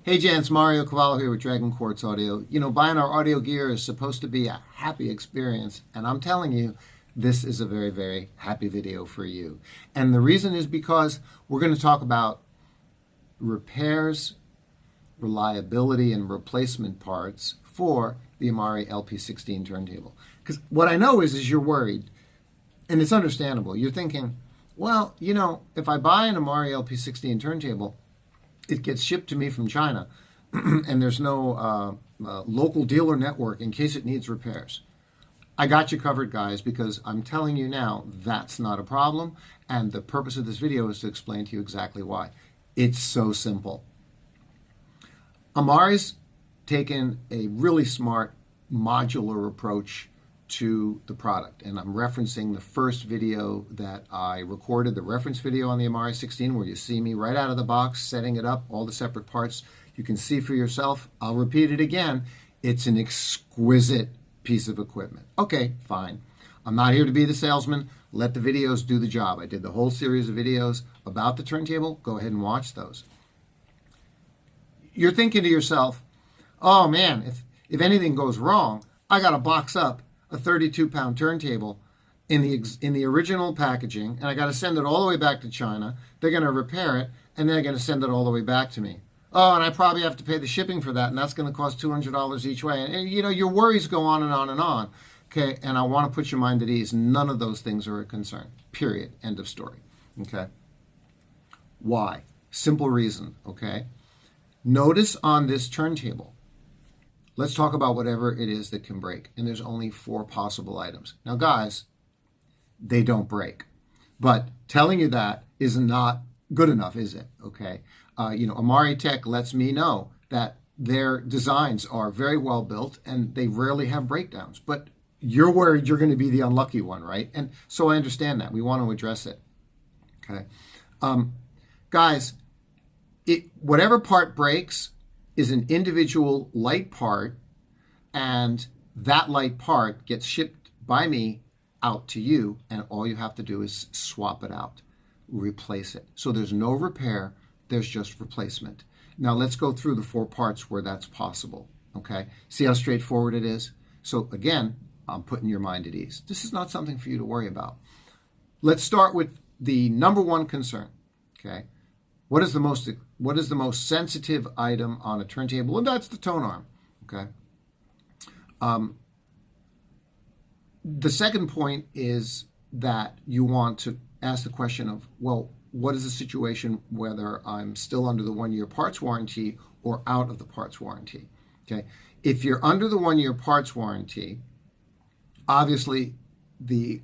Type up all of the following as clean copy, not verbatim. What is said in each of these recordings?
Hey Jan, it's Mario Cavallo here with Dragon Quartz Audio. You know, buying our audio gear is supposed to be a happy experience, and I'm telling you, this is a very, very happy video for you. And the reason is because we're going to talk about repairs, reliability, and replacement parts for the Amari LP16 turntable. Because what I know is you're worried, and it's understandable. You're thinking, well, you know, if I buy an Amari LP16 turntable, it gets shipped to me from China, and there's no local dealer network in case it needs repairs. I got you covered, guys, because I'm telling you now that's not a problem, and the purpose of this video is to explain to you exactly why. It's so simple. Amari's taken a really smart modular approach to the product, and I'm referencing the first video that I recorded, the reference video on the Amari 16, where you see me right out of the box setting it up, all the separate parts. You can see for yourself. I'll repeat it again. It's an exquisite piece of equipment. Okay, fine. I'm not here to be the salesman. Let the videos do the job. I did the whole series of videos about the turntable. Go ahead and watch those. You're thinking to yourself, oh man, if anything goes wrong, I got to box up a 32-pound turntable in the original packaging, and I got to send it all the way back to China. They're going to repair it, and they're going to send it all the way back to me. Oh, and I probably have to pay the shipping for that, and that's going to cost $200 each way. And you know, your worries go on and on and on. Okay, and I want to put your mind at ease. None of those things are a concern. Period. End of story. Okay. Why? Simple reason. Okay. Notice on this turntable, let's talk about whatever it is that can break. And there's only 4 possible items. Now, guys, they don't break. But telling you that is not good enough, is it? Okay. You know, Amari Tech lets me know that their designs are very well built and they rarely have breakdowns. But you're worried you're going to be the unlucky one, right? And so I understand that. We want to address it. Okay. Guys, whatever part breaks is an individual light part, and that light part gets shipped by me out to you, and all you have to do is swap it out, replace it. So there's no repair, there's just replacement. Now let's go through the 4 parts where that's possible, okay? See how straightforward it is? So again, I'm putting your mind at ease. This is not something for you to worry about. Let's start with the number 1 concern, okay? What is the most sensitive item on a turntable? And that's the tone arm. Okay. The second point is that you want to ask the question of, well, what is the situation whether I'm still under the 1-year parts warranty or out of the parts warranty? Okay. If you're under the 1-year parts warranty, obviously the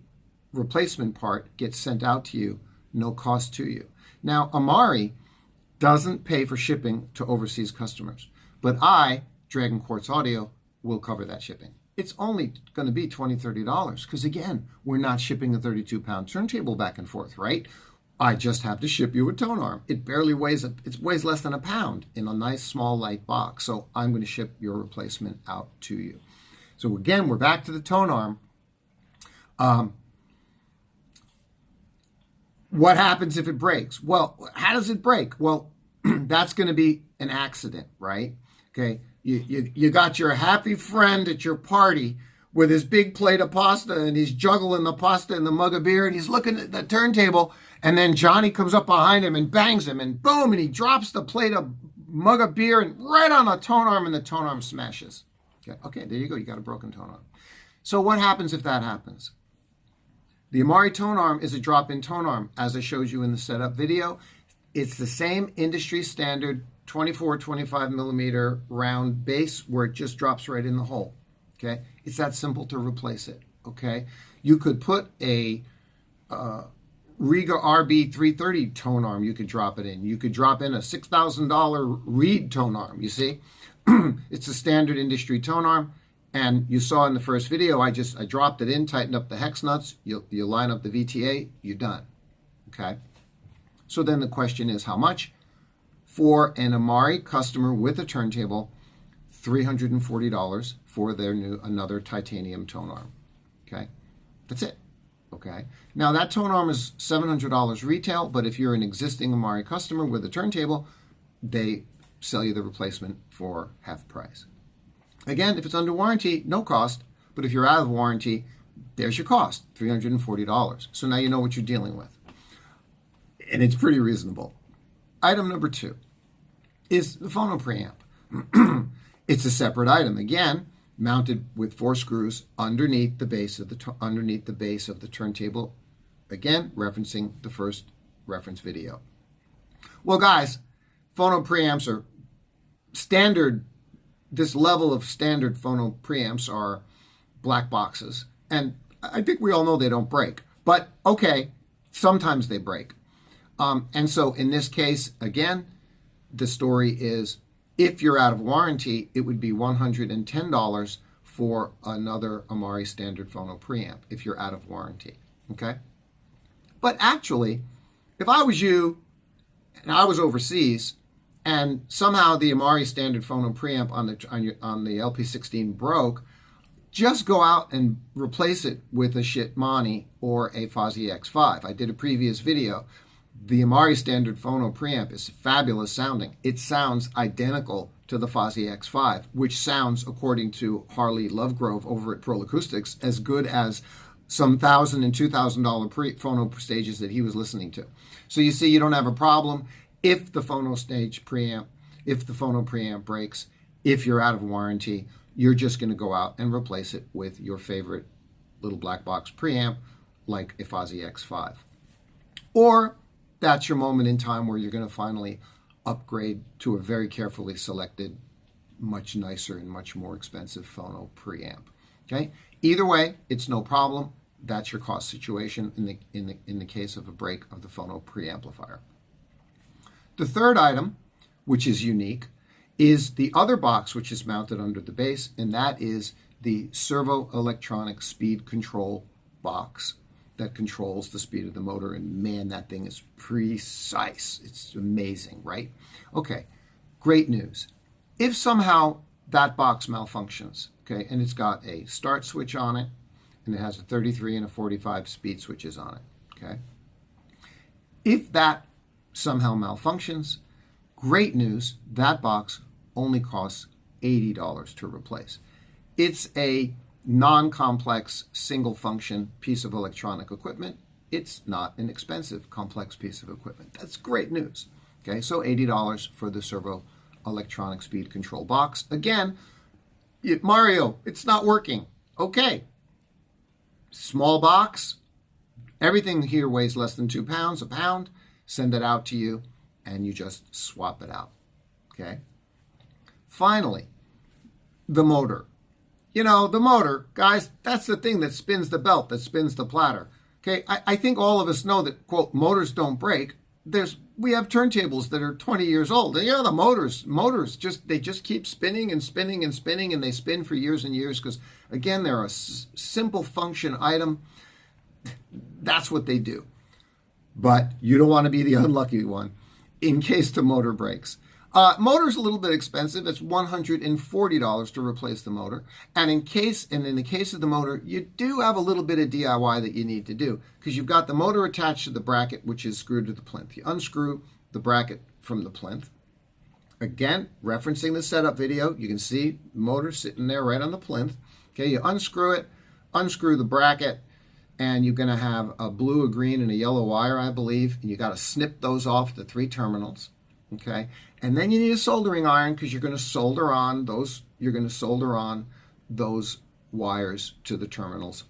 replacement part gets sent out to you, no cost to you. Now, Amari doesn't pay for shipping to overseas customers, but I, Dragon Quartz Audio, will cover that shipping. It's only going to be $20, $30 because, again, we're not shipping a 32-pound turntable back and forth, right? I just have to ship you a tone arm. It barely weighs, it weighs less than a pound in a nice, small, light box, so I'm going to ship your replacement out to you. So, again, we're back to the tone arm. What happens if it breaks? Well, how does it break? Well, that's going to be an accident, right? Okay, you got your happy friend at your party with his big plate of pasta, and he's juggling the pasta in the mug of beer, and he's looking at the turntable, and then Johnny comes up behind him and bangs him, and boom, and he drops the plate of mug of beer and right on the tone arm, and the tone arm smashes. Okay, there you go. You got a broken tone arm. So what happens if that happens? The Amari tone arm is a drop-in tone arm, as I showed you in the setup video. It's the same industry standard 24, 25 millimeter round base where it just drops right in the hole. Okay, it's that simple to replace it. Okay, you could put a Riga RB330 tone arm. You could drop it in. You could drop in a $6,000 Reed tone arm. You see, it's a standard industry tone arm. And you saw in the first video, I dropped it in, tightened up the hex nuts, you line up the VTA, you're done. Okay. So then the question is, how much? For an Amari customer with a turntable, $340 for another titanium tone arm. Okay. That's it. Okay. Now that tone arm is $700 retail, but if you're an existing Amari customer with a turntable, they sell you the replacement for half price. Again, if it's under warranty, no cost. But if you're out of warranty, there's your cost, $340. So now you know what you're dealing with. And it's pretty reasonable. Item number 2 is the phono preamp. It's a separate item. Again, mounted with 4 screws underneath the base of the turntable. Again, referencing the first reference video. Well, guys, phono preamps are standard. This level of standard phono preamps are black boxes. And I think we all know they don't break. But, okay, sometimes they break. And so in this case, again, the story is if you're out of warranty, it would be $110 for another Amari standard phono preamp if you're out of warranty. Okay? But actually, if I was you and I was overseas and somehow the Amari standard phono preamp on the LP16 broke, just go out and replace it with a Shitmani or a Fozzy X5. I did a previous video. The Amari standard phono preamp is fabulous sounding. It sounds identical to the Fozzy X5, which sounds, according to Harley Lovegrove over at Pearl Acoustics, as good as some $1,000 and $2,000 phono stages that he was listening to. So you see, you don't have a problem if the phono preamp breaks. If you're out of warranty, you're just going to go out and replace it with your favorite little black box preamp like a Fozzy X5. Or that's your moment in time where you're going to finally upgrade to a very carefully selected, much nicer and much more expensive phono preamp. Okay? Either way, it's no problem. That's your cost situation in the case of a break of the phono preamplifier. The third item, which is unique, is the other box which is mounted under the base, and that is the servo electronic speed control box that controls the speed of the motor. And man, that thing is precise. It's amazing, right? Okay, great news. If somehow that box malfunctions, okay, and it's got a start switch on it, and it has a 33 and a 45 speed switches on it, okay? If that somehow malfunctions, great news, that box only costs $80 to replace. It's a non-complex, single-function piece of electronic equipment. It's not an expensive, complex piece of equipment. That's great news. Okay, so $80 for the servo electronic speed control box. Again, Mario, it's not working. Okay, small box. Everything here weighs less than 2 pounds, a pound. Send it out to you, and you just swap it out. Okay. Finally, the motor. You know, the motor, guys, that's the thing that spins the belt, that spins the platter. Okay, I think all of us know that, quote, motors don't break. We have turntables that are 20 years old. And, the motors they just keep spinning and spinning and spinning, and they spin for years and years because, again, they're a simple function item. That's what they do. But you don't want to be the unlucky one in case the motor breaks. Motor's a little bit expensive. It's $140 to replace the motor. And in the case of the motor, you do have a little bit of DIY that you need to do because you've got the motor attached to the bracket, which is screwed to the plinth. You unscrew the bracket from the plinth. Again, referencing the setup video, you can see the motor sitting there right on the plinth. Okay, you unscrew it, unscrew the bracket, and you're going to have a blue, a green, and a yellow wire, I believe. And you got to snip those off the 3 terminals. Okay, and then you need a soldering iron because you're going to solder on those. You're going to solder on those wires to the terminals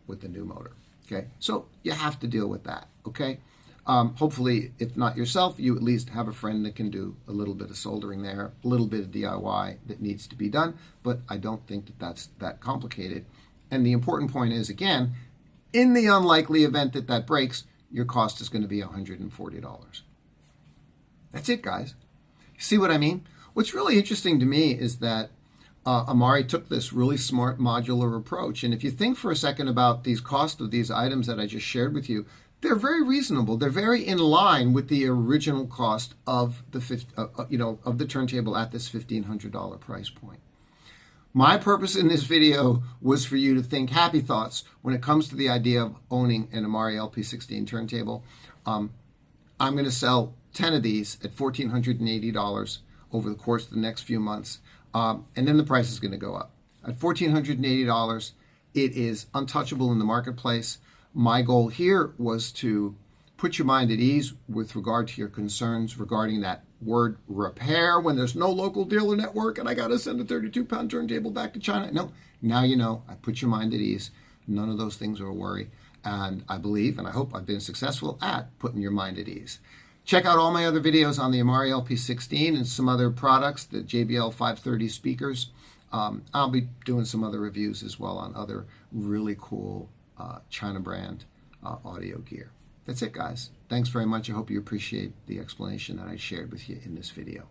with the new motor. Okay, so you have to deal with that. Okay, hopefully, if not yourself, you at least have a friend that can do a little bit of soldering there, a little bit of DIY that needs to be done. But I don't think that that's that complicated. And the important point is, again, in the unlikely event that that breaks, your cost is going to be $140. That's it, guys. See what I mean? What's really interesting to me is that Amari took this really smart modular approach. And if you think for a second about these costs of these items that I just shared with you, they're very reasonable. They're very in line with the original cost of the turntable at this $1,500 price point. My purpose in this video was for you to think happy thoughts when it comes to the idea of owning an Amari LP16 turntable. I'm going to sell 10 of these at $1,480 over the course of the next few months. And then the price is going to go up. At $1,480, it is untouchable in the marketplace. My goal here was to put your mind at ease with regard to your concerns regarding that word repair when there's no local dealer network and I got to send a 32-pound turntable back to China. No, now you know. I put your mind at ease. None of those things are a worry. And I believe, and I hope I've been successful at putting your mind at ease. Check out all my other videos on the Amari LP16 and some other products, the JBL 530 speakers. I'll be doing some other reviews as well on other really cool China brand audio gear. That's it, guys. Thanks very much. I hope you appreciate the explanation that I shared with you in this video.